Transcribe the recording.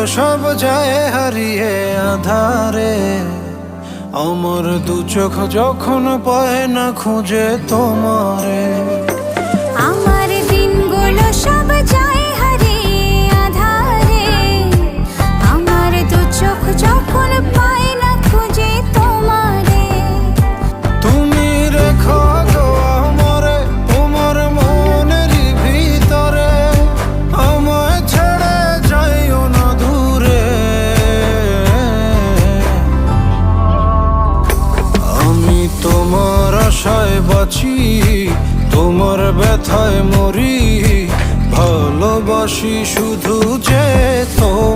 সব যায় হারিয়ে আধারে। আমার দু চোখ যখন পায় না খুঁজে তোমারে। আমার দিনগুলো সব যায় হারিয়ে আঁধারে। আমার দু চোখ যখন পায় না খুঁজে তোমারে। তুমি রেখো গো আমারে তোমার মনেরই ভিতরে, আমায় ছেড়ে যাইও না দূরে। আমি তোমার আশায় বাঁচি, তোমার ব্যথায় মরি, ভালোবাসি শুধু যে তোমার।